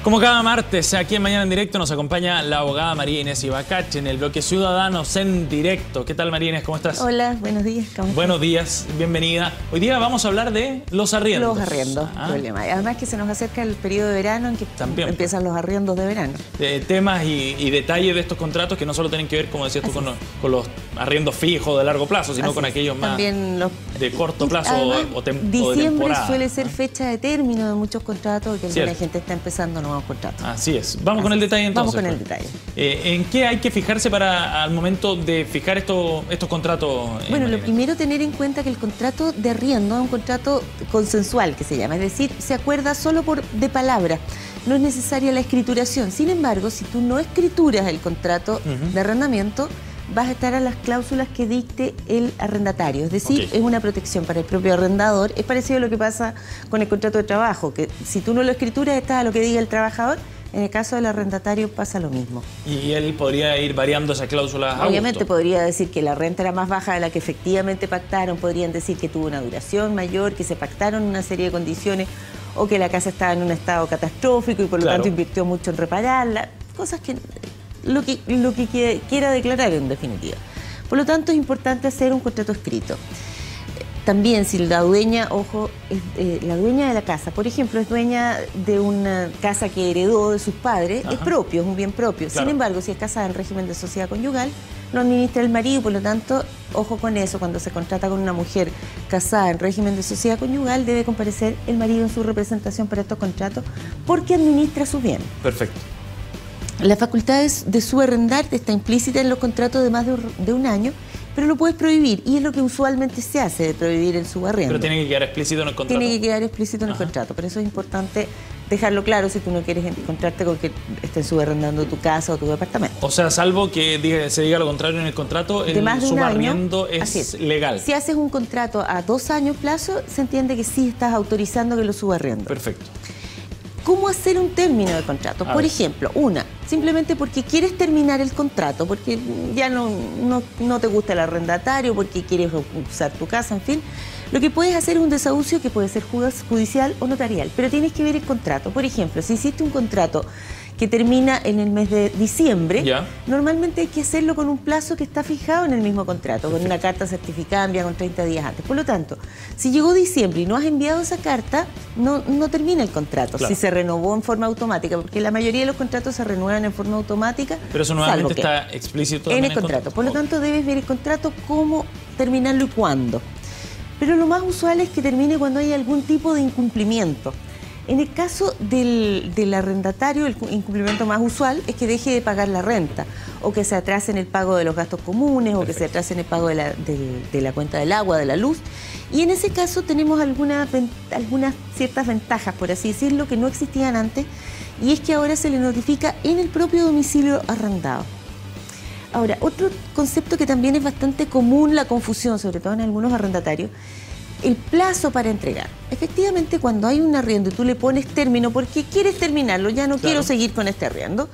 Como cada martes, aquí en Mañana en Directo nos acompaña la abogada María Inés Ibacache en el bloque Ciudadanos en Directo. ¿Qué tal, María Inés? ¿Cómo estás? Hola, buenos días. ¿Cómo estás? Buenos días, bienvenida. Hoy día vamos a hablar de los arriendos. Los arriendos, problema. Además que se nos acerca el periodo de verano en que también empiezan los arriendos de verano. Temas y detalles de estos contratos que no solo tienen que ver, como decías tú, con los arriendos fijos de largo plazo, sino con aquellos más también de corto plazo. Además, o de diciembre temporada. suele ser fecha de término de muchos contratos, que la gente está empezando nuevos contratos. Así es. Vamos con el detalle entonces. Vamos con el detalle. ¿En qué hay que fijarse para al momento de fijar estos contratos? Bueno, lo primero, tener en cuenta que el contrato de arriendo es un contrato consensual, que se llama. Es decir, se acuerda solo de palabra. No es necesaria la escrituración. Sin embargo, si tú no escrituras el contrato de arrendamiento, vas a estar a las cláusulas que dicte el arrendatario. Es decir, es una protección para el propio arrendador. Es parecido a lo que pasa con el contrato de trabajo, que si tú no lo escrituras, estás a lo que diga el trabajador. En el caso del arrendatario pasa lo mismo. ¿Y él podría ir variando esa cláusula? Obviamente podría decir que la renta era más baja de la que efectivamente pactaron, podrían decir que tuvo una duración mayor, que se pactaron una serie de condiciones, o que la casa estaba en un estado catastrófico y por lo tanto invirtió mucho en repararla. Cosas que lo que quiera declarar en definitiva. Por lo tanto es importante hacer un contrato escrito. También si la dueña, ojo, la dueña de la casa, por ejemplo, es dueña de una casa que heredó de sus padres, es propio, es un bien propio. Sin embargo, si es casada en régimen de sociedad conyugal, lo administra el marido, por lo tanto, ojo con eso, cuando se contrata con una mujer casada en régimen de sociedad conyugal, debe comparecer el marido en su representación para estos contratos porque administra su bien. Perfecto. La facultad de subarrendar está implícita en los contratos de más de un año, pero lo puedes prohibir, y es lo que usualmente se hace, de prohibir el subarriendo. Pero tiene que quedar explícito en el contrato. Tiene que quedar explícito en el contrato, por eso es importante dejarlo claro si tú no quieres encontrarte con que estén subarrendando tu casa o tu departamento. O sea, salvo que se diga lo contrario en el contrato, el subarriendo es legal. Si haces un contrato a 2 años plazo, se entiende que sí estás autorizando que lo subarriendo. Perfecto. ¿Cómo hacer un término de contrato? Por ejemplo, simplemente porque quieres terminar el contrato, porque ya no te gusta el arrendatario, porque quieres usar tu casa, en fin. Lo que puedes hacer es un desahucio que puede ser judicial o notarial, pero tienes que ver el contrato. Por ejemplo, si hiciste un contrato que termina en el mes de diciembre, normalmente hay que hacerlo con un plazo que está fijado en el mismo contrato, con una carta certificada enviada con 30 días antes. Por lo tanto, si llegó diciembre y no has enviado esa carta, no termina el contrato, si se renovó en forma automática, porque la mayoría de los contratos se renuevan en forma automática. Pero eso nuevamente está explícito en el contrato. Por lo tanto, debes ver el contrato, cómo terminarlo y cuándo. Pero lo más usual es que termine cuando hay algún tipo de incumplimiento. En el caso del arrendatario, el incumplimiento más usual es que deje de pagar la renta, o que se atrase en el pago de los gastos comunes, o que se atrase en el pago de la cuenta del agua, de la luz. Y en ese caso tenemos algunas ciertas ventajas, por así decirlo, que no existían antes, y es que ahora se le notifica en el propio domicilio arrendado. Ahora, otro concepto que también es bastante común, la confusión, sobre todo en algunos arrendatarios, el plazo para entregar. Efectivamente, cuando hay un arriendo y tú le pones término porque quieres terminarlo, ya no quiero seguir con este arriendo,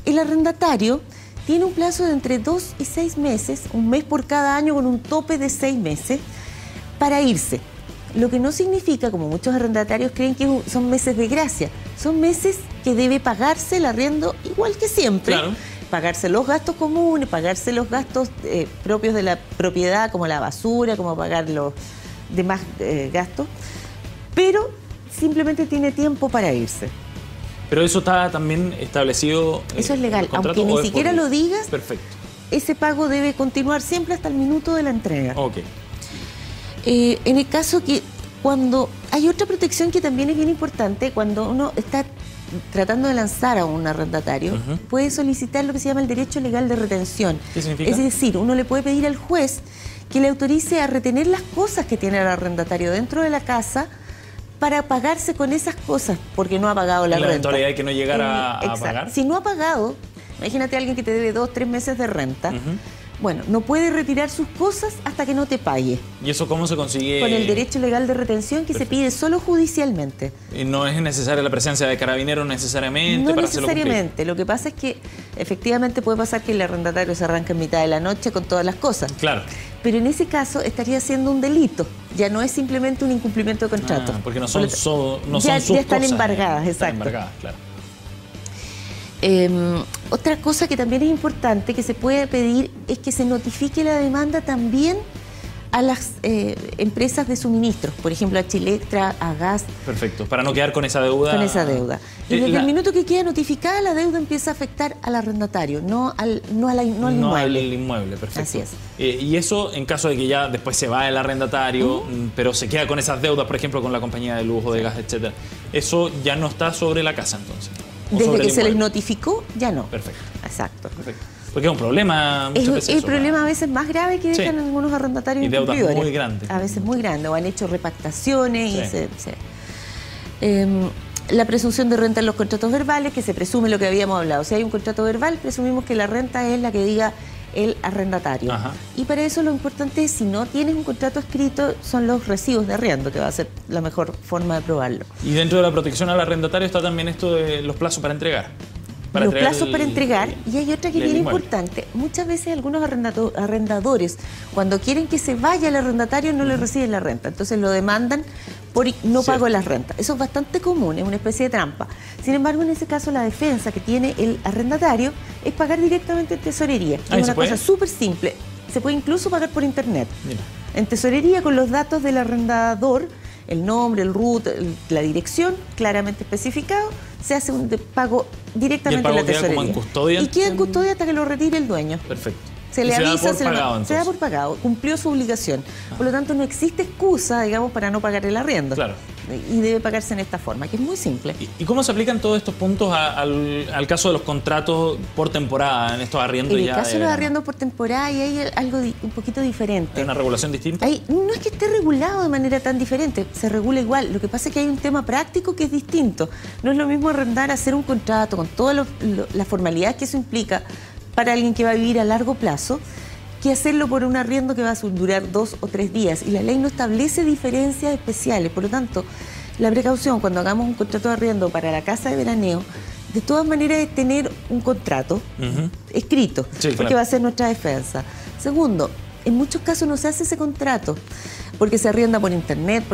el arrendatario tiene un plazo de entre 2 y 6 meses, un mes por cada año con un tope de 6 meses, para irse. Lo que no significa, como muchos arrendatarios creen, que son meses de gracia. Son meses que debe pagarse el arriendo igual que siempre. Pagarse los gastos comunes, pagarse los gastos propios de la propiedad, como la basura, como pagar los demás gastos, pero simplemente tiene tiempo para irse. Pero eso está también establecido. Eso es legal, aunque ni siquiera lo digas. Perfecto. Ese pago debe continuar siempre hasta el minuto de la entrega. Ok. En el caso que cuando hay otra protección que también es bien importante, cuando uno está tratando de lanzar a un arrendatario, puede solicitar lo que se llama el derecho legal de retención. ¿Qué significa? Es decir, uno le puede pedir al juez que le autorice a retener las cosas que tiene el arrendatario dentro de la casa para pagarse con esas cosas, porque no ha pagado la renta. La eventualidad de que no llegara a pagar. Si no ha pagado, imagínate a alguien que te debe 2 o 3 meses de renta, bueno, no puede retirar sus cosas hasta que no te pague. ¿Y eso cómo se consigue? Con el derecho legal de retención que se pide solo judicialmente. ¿Y no es necesaria la presencia de carabineros necesariamente? No para necesariamente. Lo que pasa es que efectivamente puede pasar que el arrendatario se arranque en mitad de la noche con todas las cosas. Claro. Pero en ese caso estaría haciendo un delito. Ya no es simplemente un incumplimiento de contrato. Porque no son sus ya están cosas, embargadas, exacto. Están embargadas, claro. Otra cosa que también es importante que se puede pedir es que se notifique la demanda también a las empresas de suministros, por ejemplo a Chilectra, a Gas. Perfecto, para no quedar con esa deuda. Con esa deuda. Y desde el minuto que queda notificada, la deuda empieza a afectar al arrendatario, no al inmueble. No al inmueble, perfecto. Así es. Y eso en caso de que ya después se va el arrendatario, pero se queda con esas deudas, por ejemplo, con la compañía de luz o de gas, etcétera. Eso ya no está sobre la casa, entonces. Desde que se les notificó, ya no. Perfecto. Exacto. Perfecto. Porque es un problema muchas veces. Es el problema a veces más grave que dejan algunos arrendatarios y deudas incumplidores. muy grandes. A veces muy grandes, o han hecho repactaciones. La presunción de renta en los contratos verbales, que se presume lo que habíamos hablado. Si hay un contrato verbal, presumimos que la renta es la que diga el arrendatario. Ajá. Y para eso lo importante es, si no tienes un contrato escrito, son los recibos de arriendo, que va a ser la mejor forma de probarlo. Y dentro de la protección al arrendatario está también esto de los plazos para entregar. Los plazos para entregar, y hay otra que es bien importante. Muchas veces algunos arrendadores, cuando quieren que se vaya el arrendatario, no le reciben la renta. Entonces lo demandan por no pago las rentas. Eso es bastante común, es una especie de trampa. Sin embargo, en ese caso, la defensa que tiene el arrendatario es pagar directamente en tesorería. Es una cosa súper simple. Se puede incluso pagar por internet. Mira. En tesorería, con los datos del arrendador, el nombre, el RUT, la dirección, claramente especificado, se hace un pago directamente en la tesorería. Como en custodia. Y queda en custodia hasta que lo retire el dueño. Perfecto. Se le avisa, se da por pagado, cumplió su obligación. Por lo tanto, no existe excusa, digamos, para no pagar el arriendo. Claro. Y debe pagarse en esta forma, que es muy simple. ¿Y cómo se aplican todos estos puntos al caso de los contratos por temporada, en estos arriendos? En el caso de los arriendos por temporada, hay algo un poquito diferente. ¿Hay una regulación distinta? No es que esté regulado de manera tan diferente, se regula igual. Lo que pasa es que hay un tema práctico que es distinto. No es lo mismo arrendar, hacer un contrato con todas las formalidades que eso implica para alguien que va a vivir a largo plazo, que hacerlo por un arriendo que va a durar 2 o 3 días. Y la ley no establece diferencias especiales. Por lo tanto, la precaución cuando hagamos un contrato de arriendo para la casa de veraneo, de todas maneras es tener un contrato escrito, porque va a ser nuestra defensa. Segundo, en muchos casos no se hace ese contrato porque se arrienda por internet,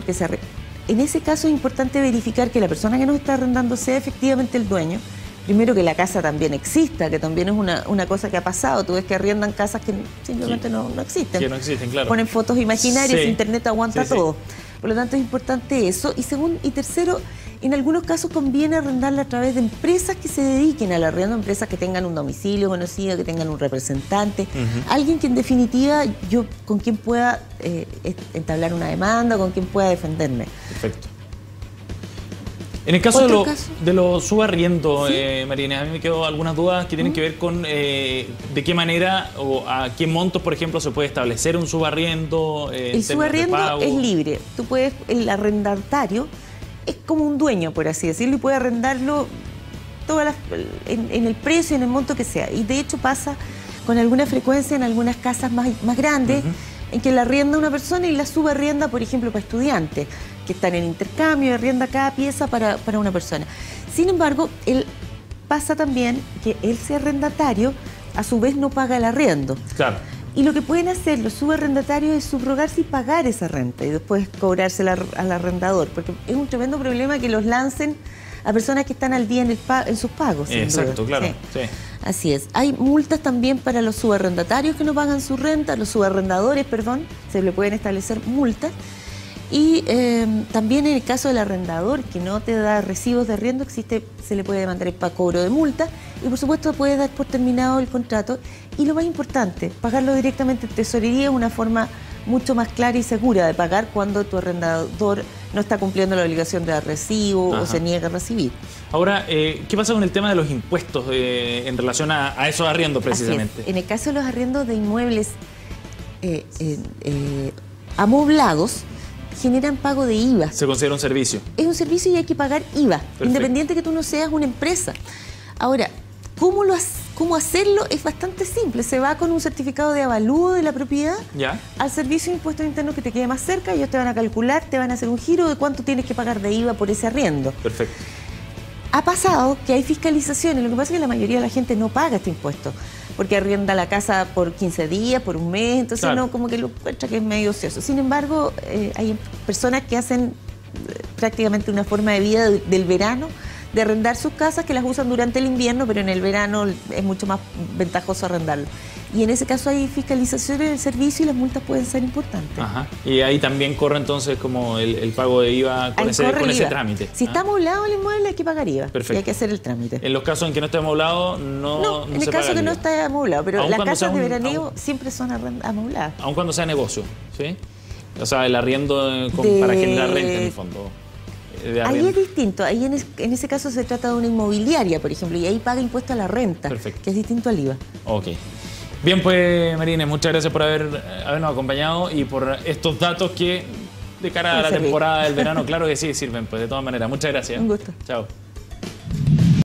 En ese caso es importante verificar que la persona que nos está arrendando sea efectivamente el dueño. Primero, que la casa también exista, que también es una cosa que ha pasado. Tú ves que arriendan casas que simplemente no existen. Que no existen, claro. Ponen fotos imaginarias, internet aguanta todo. Por lo tanto, es importante eso. Y tercero, en algunos casos conviene arrendarla a través de empresas que se dediquen al arriendo, empresas que tengan un domicilio conocido, que tengan un representante, alguien que en definitiva con quien pueda entablar una demanda, con quien pueda defenderme. Perfecto. En el caso de los subarriendos, María, a mí me quedan algunas dudas que tienen que ver con de qué manera o a qué montos, por ejemplo, se puede establecer un subarriendo. El subarriendo es libre. El arrendatario es como un dueño, por así decirlo, y puede arrendarlo en el precio, en el monto que sea. Y de hecho pasa con alguna frecuencia en algunas casas más grandes, en que la arrienda una persona y la subarrienda, por ejemplo, para estudiantes que están en intercambio y arrienda cada pieza para una persona. Sin embargo, pasa también que ese arrendatario a su vez no paga el arriendo. Claro. Y lo que pueden hacer los subarrendatarios es subrogarse y pagar esa renta y después cobrársela al arrendador, porque es un tremendo problema que los lancen a personas que están al día en sus pagos. Exacto, claro. Sí. Así es. Hay multas también para los subarrendatarios que no pagan su renta, los subarrendadores, se le pueden establecer multas. Y también en el caso del arrendador que no te da recibos de arriendo, se le puede demandar el cobro de multa y por supuesto puede dar por terminado el contrato. Y lo más importante, pagarlo directamente en tesorería es una forma mucho más clara y segura de pagar cuando tu arrendador no está cumpliendo la obligación de dar recibo o se niega a recibir. Ahora, ¿qué pasa con el tema de los impuestos en relación a esos arriendos precisamente? En el caso de los arriendos de inmuebles amoblados, generan pago de IVA. ¿Se considera un servicio? Es un servicio y hay que pagar IVA, independiente que tú no seas una empresa. Ahora, ¿cómo hacerlo? Es bastante simple. Se va con un certificado de avalúo de la propiedad al Servicio de Impuestos Internos que te quede más cerca. Ellos te van a calcular, te van a hacer un giro de cuánto tienes que pagar de IVA por ese arriendo. Perfecto. Ha pasado que hay fiscalizaciones. Lo que pasa es que la mayoría de la gente no paga este impuesto, porque arrienda la casa por 15 días, por un mes, entonces no, como que lo encuentra que es medio ocioso. Sin embargo, hay personas que hacen prácticamente una forma de vida del verano de arrendar sus casas que las usan durante el invierno, pero en el verano es mucho más ventajoso arrendarlo. Y en ese caso hay fiscalización del servicio y las multas pueden ser importantes. Ajá. Y ahí también corre entonces como el pago de IVA con ese trámite. Si está amoblado el inmueble hay que pagar IVA. Perfecto. Y hay que hacer el trámite. En los casos en que no esté amoblado, no en el caso que no está amoblado, pero las casas de veraneo siempre son amobladas. Aun cuando sea negocio, ¿sí? O sea, el arriendo para generar renta en el fondo. Ahí es distinto, ahí en ese caso se trata de una inmobiliaria, por ejemplo, y ahí paga impuesto a la renta, perfecto, que es distinto al IVA. Ok. Bien, pues, María, muchas gracias por habernos acompañado y por estos datos que de cara a la temporada del verano, claro que sí, sirven, pues de todas maneras. Muchas gracias. Un gusto. Chao.